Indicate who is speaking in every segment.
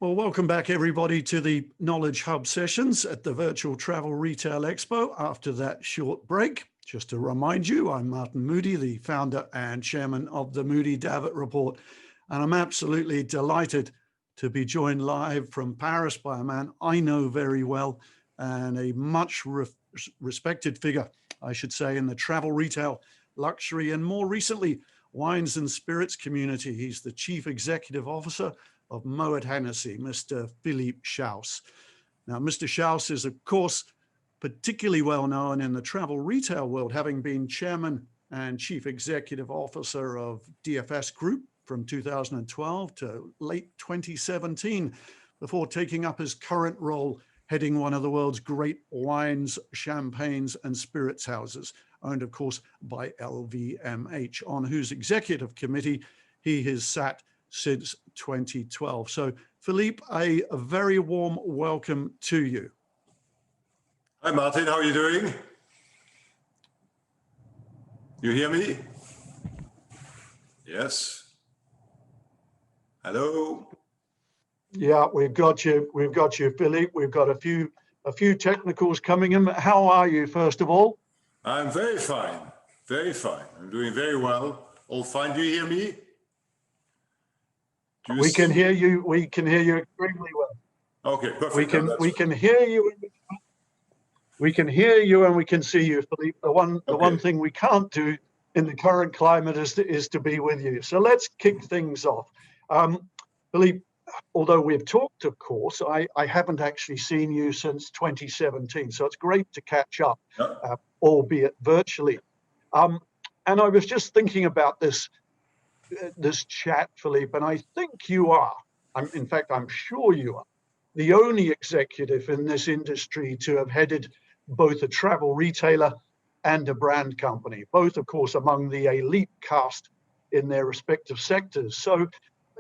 Speaker 1: Well, welcome back everybody to the Knowledge Hub sessions at the Virtual Travel Retail Expo. After that short break, just to remind you, I'm Martin Moodie, the founder and chairman of the Moodie Davitt Report. And I'm absolutely delighted to be joined live from Paris by a man I know very well and a much respected figure, I should say, in the travel, retail, luxury, and more recently, wines and spirits community. He's the chief executive officer of Moët Hennessy, Mr. Philippe Schaus. Now, Mr. Schaus is, of course, particularly well known in the travel retail world, having been chairman and chief executive officer of DFS Group from 2012 to late 2017, before taking up his current role heading one of the world's great wines, champagnes, and spirits houses, owned, of course, by LVMH, on whose executive committee he has sat since 2012. So, Philippe, a very warm welcome to you.
Speaker 2: Hi, Martin. How are you doing? You hear me? Yes. Hello.
Speaker 1: Yeah, we've got you. We've got you, Philippe. We've got a few technicals coming in. How are you, first of all?
Speaker 2: I'm very fine. Very fine. I'm doing very well. All fine. Do you hear me?
Speaker 1: We can hear you. We can hear you extremely well.
Speaker 2: Okay, perfect.
Speaker 1: We can hear you. We can hear you and we can see you, Philippe. The one thing we can't do in the current climate is to be with you. So let's kick things off. Philippe, although we've talked, of course, I haven't actually seen you since 2017. So it's great to catch up, albeit virtually. And I was just thinking about this chat, Philippe, and I think you are, in fact, I'm sure you are, the only executive in this industry to have headed both a travel retailer and a brand company, both, of course, among the elite cast in their respective sectors. So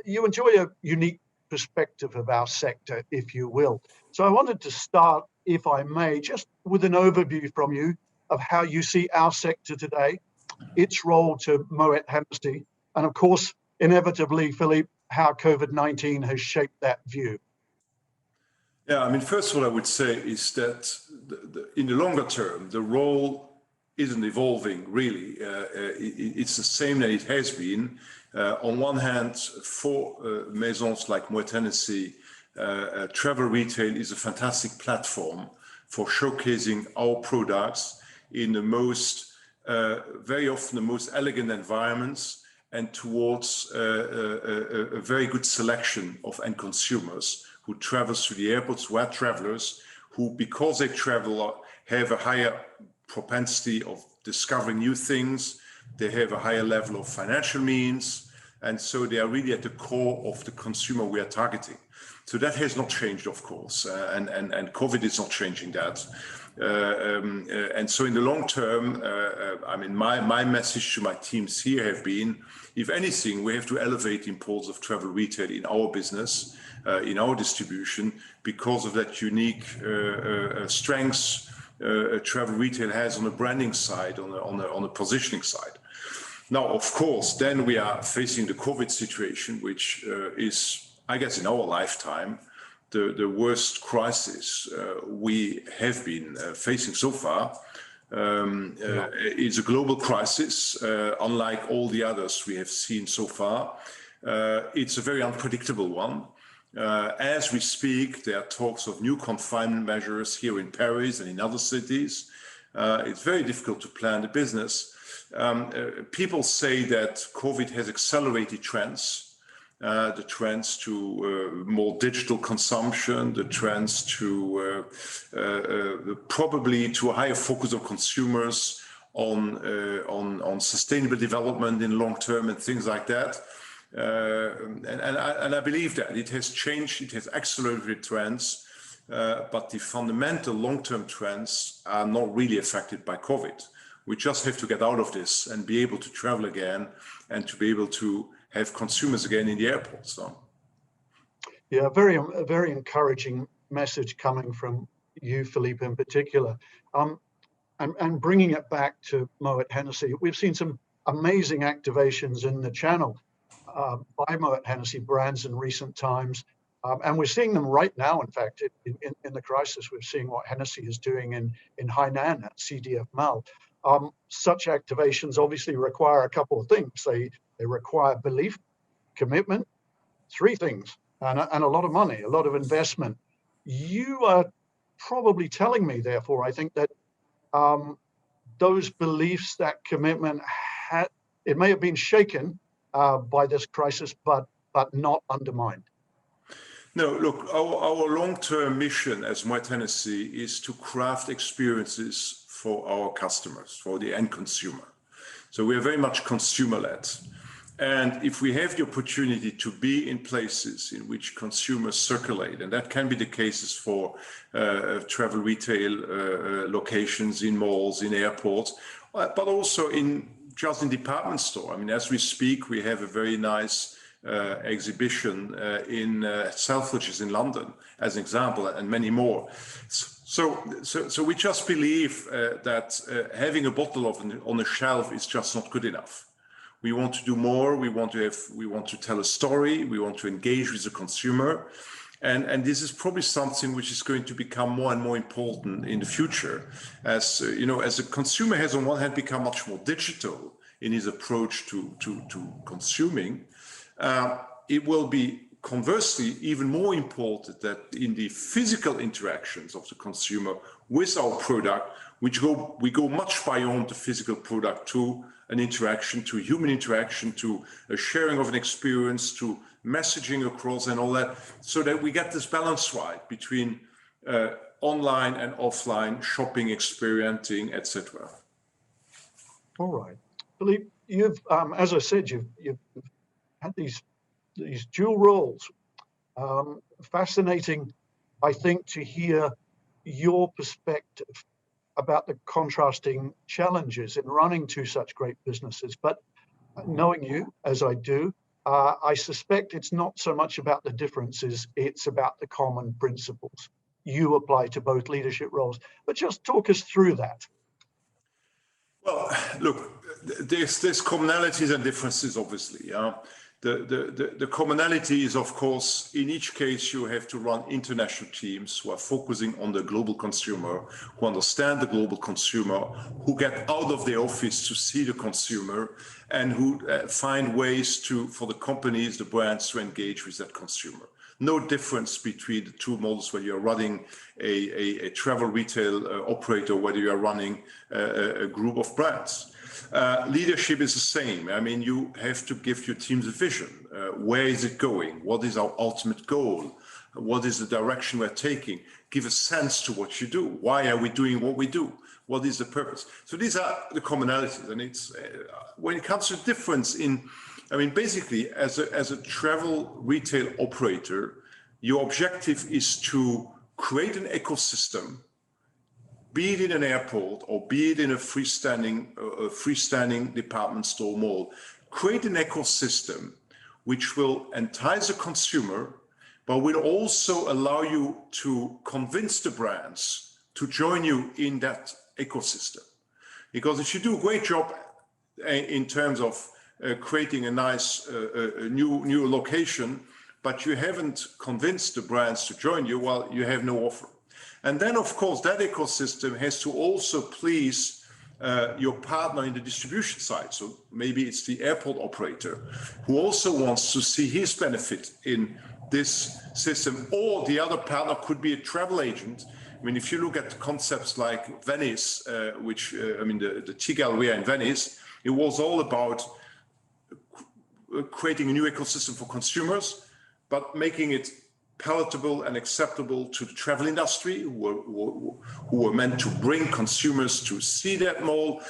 Speaker 1: you enjoy a unique perspective of our sector, if you will. So I wanted to start, if I may, just with an overview from you of how you see our sector today, its role to Moët Hennessy, and of course, inevitably, Philippe, how COVID-19 has shaped that view.
Speaker 2: Yeah, I mean, first of all, I would say is that in the longer term, the role isn't evolving really. It's the same that it has been. On one hand, for maisons like Moët Hennessy, travel retail is a fantastic platform for showcasing our products in the most, very often the most elegant environments, and towards a very good selection of end consumers who travels to the airports, who are travelers, who, because they travel, have a higher propensity of discovering new things, they have a higher level of financial means, and so they are really at the core of the consumer we are targeting. So that has not changed, of course, and COVID is not changing that. And so in the long term, I mean, my message to my teams here have been, if anything, we have to elevate the importance of travel retail in our business, in our distribution, because of that unique strengths travel retail has on the branding side, on the positioning side. Now, of course, then we are facing the COVID situation, which is, I guess, in our lifetime, the worst crisis we have been facing so far. It's a global crisis, unlike all the others we have seen so far. It's a very unpredictable one. As we speak, there are talks of new confinement measures here in Paris and in other cities. It's very difficult to plan the business. People say that COVID has accelerated trends, the trends to more digital consumption, the trends to probably to a higher focus of consumers on sustainable development in long term and things like that. And I believe that it has changed, it has accelerated trends, but the fundamental long-term trends are not really affected by COVID. We just have to get out of this and be able to travel again and to be able to have consumers again in the airports. So.
Speaker 1: Yeah, a very encouraging message coming from you, Philippe, in particular. And bringing it back to Moët Hennessy, we've seen some amazing activations in the channel by Moët Hennessy brands in recent times. And we're seeing them right now. In fact, in the crisis, we're seeing what Hennessy is doing in Hainan at CDF Mal. Such activations obviously require a couple of things. They require belief, commitment, three things, and a lot of money, a lot of investment. You are probably telling me, therefore, I think that those beliefs, that commitment, it may have been shaken by this crisis, but not undermined.
Speaker 2: No, look, our long-term mission as Moët Hennessy is to craft experiences for our customers, for the end consumer. So we are very much consumer-led. And if we have the opportunity to be in places in which consumers circulate, and that can be the cases for travel retail locations in malls, in airports, but also just in department store. I mean, as we speak, we have a very nice exhibition in Selfridges in London, as an example, and many more. So we just believe that having a bottle on a shelf is just not good enough. We want to do more. We want to tell a story. We want to engage with the consumer, and this is probably something which is going to become more and more important in the future. As you know, as a consumer has on one hand become much more digital in his approach to consuming. It will be conversely even more important that in the physical interactions of the consumer with our product, we go much beyond the physical product to an interaction, to human interaction, to a sharing of an experience, to messaging across and all that, so that we get this balance right between online and offline shopping, experiencing, etc.
Speaker 1: All right, Philippe, you've, as I said, you've had these dual roles. Fascinating, I think, to hear your perspective about the contrasting challenges in running two such great businesses. But knowing you as I do, I suspect it's not so much about the differences, it's about the common principles you apply to both leadership roles. But just talk us through that.
Speaker 2: Well, look, there's commonalities and differences, obviously. The commonality is, of course, in each case, you have to run international teams who are focusing on the global consumer, who understand the global consumer, who get out of the office to see the consumer, and who find ways for the companies, the brands, to engage with that consumer. No difference between the two models, whether you're running a travel retail operator, whether you are running a group of brands. Leadership is the same. I mean, you have to give your teams a vision. Where is it going? What is our ultimate goal? What is the direction we're taking? Give a sense to what you do. Why are we doing what we do? What is the purpose? So these are the commonalities. And it's when it comes to difference I mean, basically, as a travel retail operator, your objective is to create an ecosystem, be it in an airport or be it in a freestanding department store mall. Create an ecosystem which will entice the consumer, but will also allow you to convince the brands to join you in that ecosystem. Because if you do a great job in terms of creating a nice new location, but you haven't convinced the brands to join you, well, you have no offer. And then, of course, that ecosystem has to also please your partner in the distribution side. So maybe it's the airport operator who also wants to see his benefit in this system, or the other partner could be a travel agent. I mean, if you look at concepts like Venice, the Tea Galleria in Venice, it was all about creating a new ecosystem for consumers, but making it palatable and acceptable to the travel industry, who were meant to bring consumers to see that mall.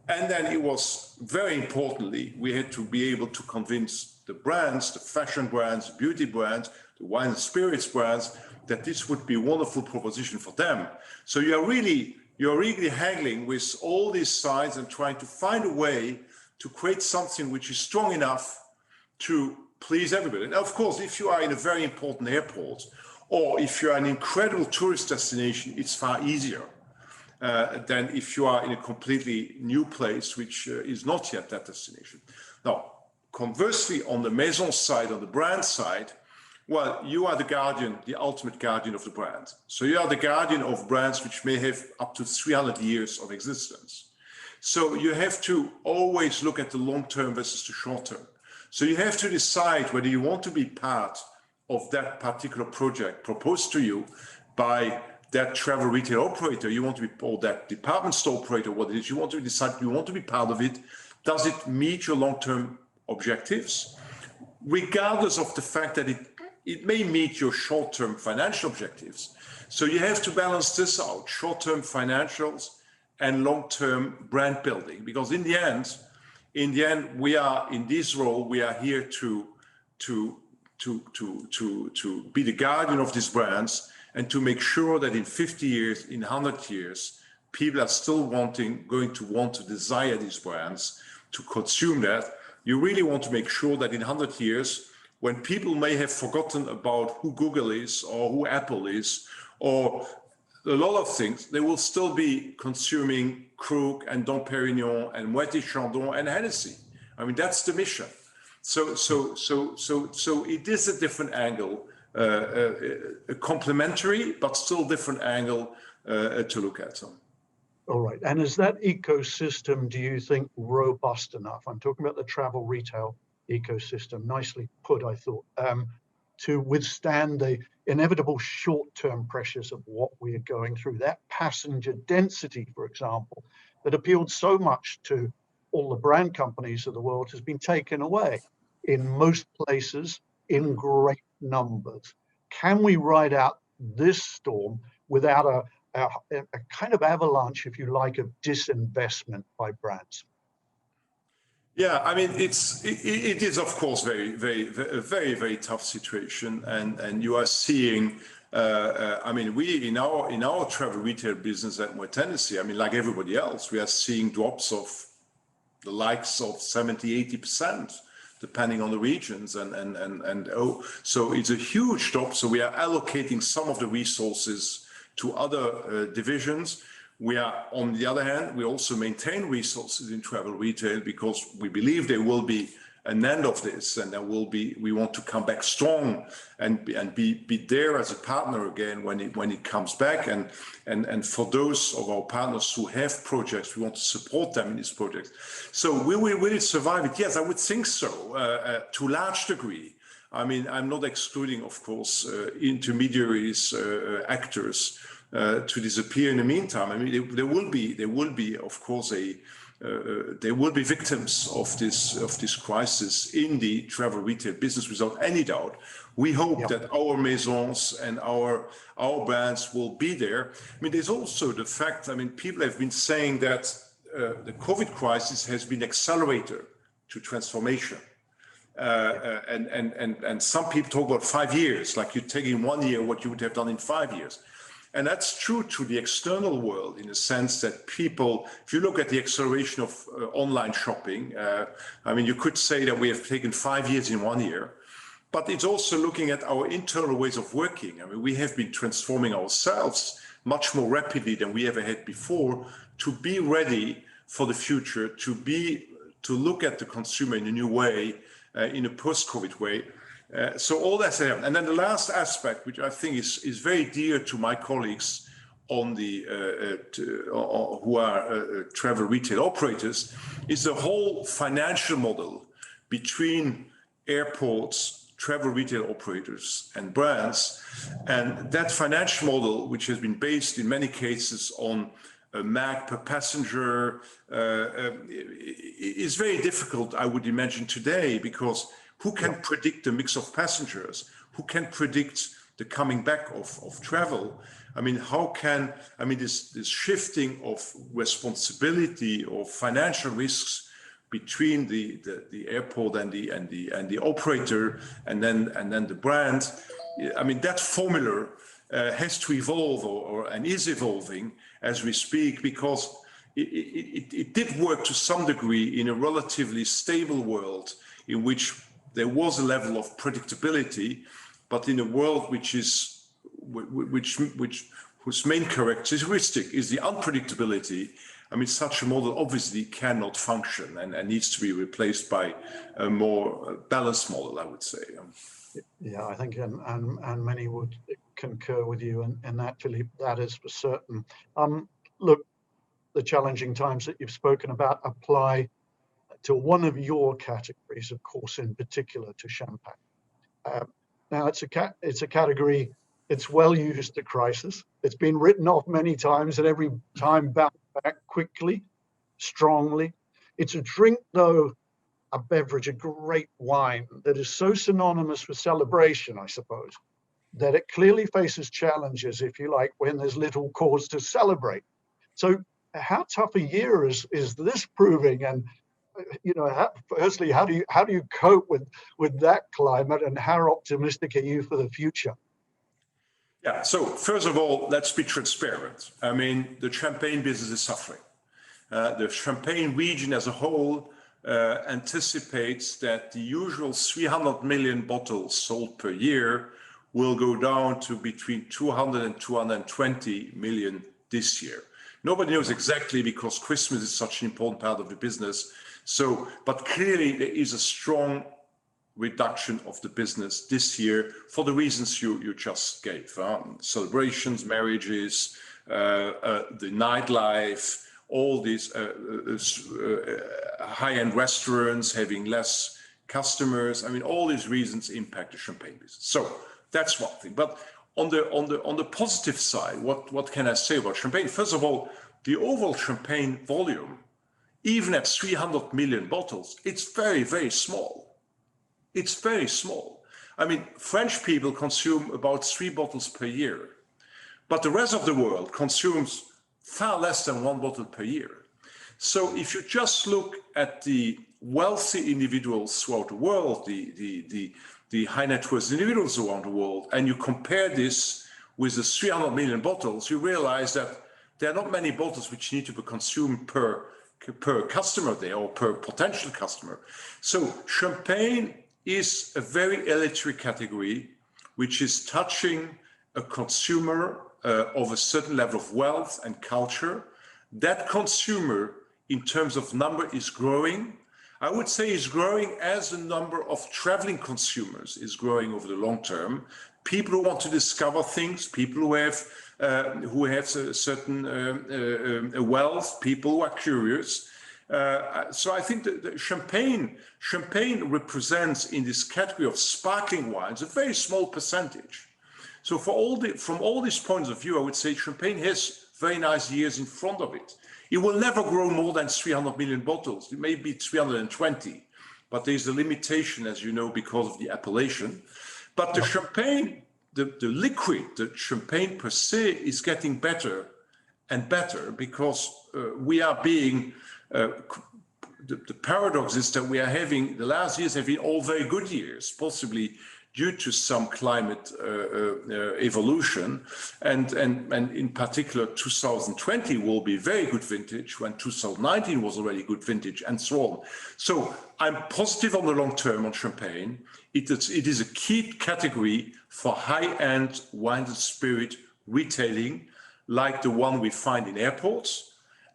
Speaker 2: And then it was, very importantly, we had to be able to convince the brands, the fashion brands, beauty brands, the wine and spirits brands, that this would be a wonderful proposition for them. So you're really haggling with all these sides and trying to find a way to create something which is strong enough to please everybody. And of course, if you are in a very important airport, or if you're an incredible tourist destination, it's far easier than if you are in a completely new place, which is not yet that destination. Now, conversely, on the maison side, on the brand side, Well, you are the guardian, the ultimate guardian of the brand. So you are the guardian of brands which may have up to 300 years of existence. So you have to always look at the long term versus the short term. So you have to decide whether you want to be part of that particular project proposed to you by that travel retail operator, you want to be, or that department store operator, what it is, you want to decide you want to be part of it. Does it meet your long-term objectives? Regardless of the fact that it may meet your short-term financial objectives. So you have to balance this out, short-term financials and long-term brand building, because in the end, we are in this role, we are here to be the guardian of these brands and to make sure that in 50 years, in 100 years, people are still going to want to desire these brands, to consume that. You really want to make sure that in 100 years, when people may have forgotten about who Google is or who Apple is, or a lot of things, they will still be consuming Krug and Dom Perignon and Moët & Chandon and Hennessy. I mean, that's the mission. So it is a different angle, a complementary, but still different angle to look at them.
Speaker 1: All right. And is that ecosystem, do you think, robust enough? I'm talking about the travel retail ecosystem, nicely put, I thought, to withstand the inevitable short-term pressures of what we are going through. That passenger density, for example, that appealed so much to all the brand companies of the world has been taken away in most places in great numbers. Can we ride out this storm without a kind of avalanche, if you like, of disinvestment by brands?
Speaker 2: Yeah, I mean, it is of course a very tough situation, and you are seeing. I mean, we in our travel retail business at Moët Hennessy, I mean, like everybody else, we are seeing drops of the likes of 70-80%, depending on the regions, so it's a huge drop. So we are allocating some of the resources to other divisions. We are, on the other hand, we also maintain resources in travel retail because we believe there will be an end of this, and we want to come back strong and be there as a partner again when it comes back. And for those of our partners who have projects, we want to support them in these projects. So will it survive it? Yes, I would think so, to a large degree. I mean, I'm not excluding, of course, intermediaries, actors to disappear in the meantime. I mean, there will be, of course, there will be victims of this crisis in the travel retail business without any doubt. We hope that our maisons and our brands will be there. I mean, there's also the fact, I mean, people have been saying that the COVID crisis has been accelerator to transformation. And some people talk about 5 years, like you take in 1 year what you would have done in 5 years. And that's true to the external world in the sense that people, if you look at the acceleration of online shopping, I mean, you could say that we have taken 5 years in 1 year, but it's also looking at our internal ways of working. I mean, we have been transforming ourselves much more rapidly than we ever had before to be ready for the future, to look at the consumer in a new way, in a post-COVID way. So all that's there. And then the last aspect, which I think is very dear to my colleagues on the who are travel retail operators, is the whole financial model between airports, travel retail operators, and brands. And that financial model, which has been based in many cases on a MAG per passenger, is very difficult, I would imagine, today, because who can predict the mix of passengers? Who can predict the coming back of travel? I mean, this shifting of responsibility or financial risks between the airport and the operator and then the brand. I mean, that formula has to evolve and is evolving as we speak, because it did work to some degree in a relatively stable world in which there was a level of predictability, but in a world whose main characteristic is the unpredictability. I mean, such a model obviously cannot function and needs to be replaced by a more balanced model, I would say.
Speaker 1: Yeah, I think, and many would concur with you in that, Philippe. That is for certain. Look, the challenging times that you've spoken about apply to one of your categories, of course, in particular to champagne. Now, it's a category. It's well used to crisis. It's been written off many times, and every time bounced back quickly, strongly. It's a drink, though, a beverage, a great wine that is so synonymous with celebration, I suppose, that it clearly faces challenges, if you like, when there's little cause to celebrate. So, how tough a year is this proving? And firstly, how do you cope with that climate, and how optimistic are you for the future?
Speaker 2: Yeah, so first of all, let's be transparent. I mean, the champagne business is suffering. The Champagne region as a whole anticipates that the usual 300 million bottles sold per year will go down to between 200 and 220 million this year. Nobody knows exactly because Christmas is such an important part of the business. So, but clearly there is a strong reduction of the business this year for the reasons you just gave. Celebrations, marriages, the nightlife, all these high-end restaurants having less customers. I mean, all these reasons impact the champagne business. So that's one thing. But on the positive side, what can I say about champagne? First of all, the overall champagne volume, even at 300 million bottles, it's very, very small. It's very small. I mean, French people consume about 3 bottles per year, but the rest of the world consumes far less than 1 bottle per year. So if you just look at the wealthy individuals throughout the world, the high net worth individuals around the world, and you compare this with the 300 million bottles, you realize that there are not many bottles which need to be consumed per customer there or per potential customer. So champagne is a very elitary category which is touching a consumer of a certain level of wealth and culture. That consumer, in terms of number, is growing. I would say is growing as the number of traveling consumers is growing over the long term. People who want to discover things, people who have a certain wealth, people who are curious. So I think that champagne represents in this category of sparkling wines a very small percentage. So from all these points of view, I would say champagne has very nice years in front of it. It will never grow more than 300 million bottles. It may be 320, but there's a limitation, as you know, because of the appellation. But the champagne, the liquid, the champagne per se, is getting better and better because we are being. The paradox is that we are having the last years have been all very good years, possibly due to some climate evolution, and in particular 2020 will be very good vintage when 2019 was already good vintage, and so on. So I'm positive on the long term on champagne. It is a key category for high-end wine and spirit retailing, like the one we find in airports.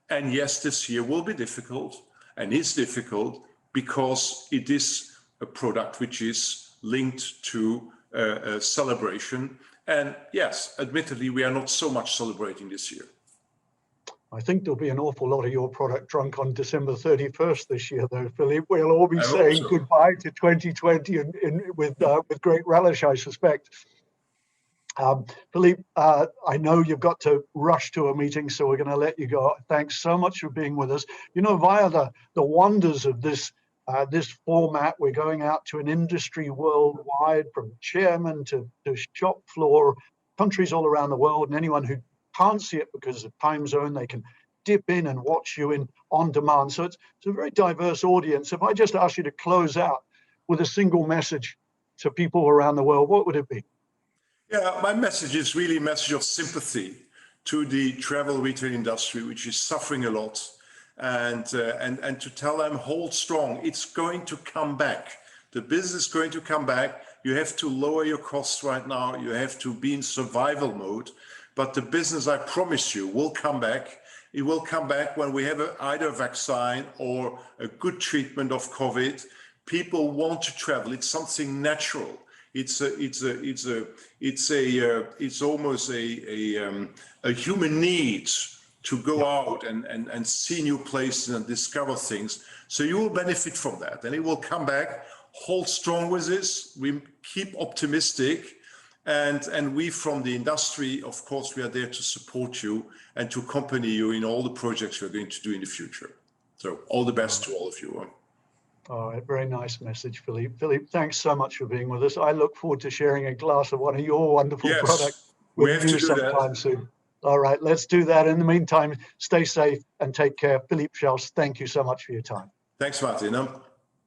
Speaker 2: And yes, this year will be difficult, and is difficult because it is a product which is linked to a celebration. And yes, admittedly, we are not so much celebrating this year.
Speaker 1: I think there'll be an awful lot of your product drunk on December 31st this year, though, Philippe. We'll all be saying goodbye to 2020 with great relish, I suspect. Philippe, I know you've got to rush to a meeting, so we're going to let you go. Thanks so much for being with us. You know, via the wonders of this format, we're going out to an industry worldwide, from chairman to shop floor, countries all around the world, and anyone who can't see it because of time zone, they can dip in and watch you on demand. So it's a very diverse audience. If I just ask you to close out with a single message to people around the world, what would it be?
Speaker 2: Yeah, my message is really a message of sympathy to the travel retail industry, which is suffering a lot, and to tell them, hold strong. It's going to come back. The business is going to come back. You have to lower your costs right now. You have to be in survival mode. But the business, I promise you, will come back. It will come back when we have either a vaccine or a good treatment of COVID. People want to travel. It's something natural. It's almost a human need to go out and see new places and discover things. So you will benefit from that, and it will come back. Hold strong with this. We keep optimistic, and we from the industry, of course, we are there to support you and to accompany you in all the projects we're going to do in the future. So all the best to all of you.
Speaker 1: All right, very nice message, Philippe. Philippe, thanks so much for being with us. I look forward to sharing a glass of one of your wonderful products
Speaker 2: we have
Speaker 1: with you
Speaker 2: to do
Speaker 1: sometime
Speaker 2: that.
Speaker 1: soon. All right, let's do that. In the meantime, stay safe and take care. Philippe Schaus, thank you so much for your time.
Speaker 2: Thanks, Martin.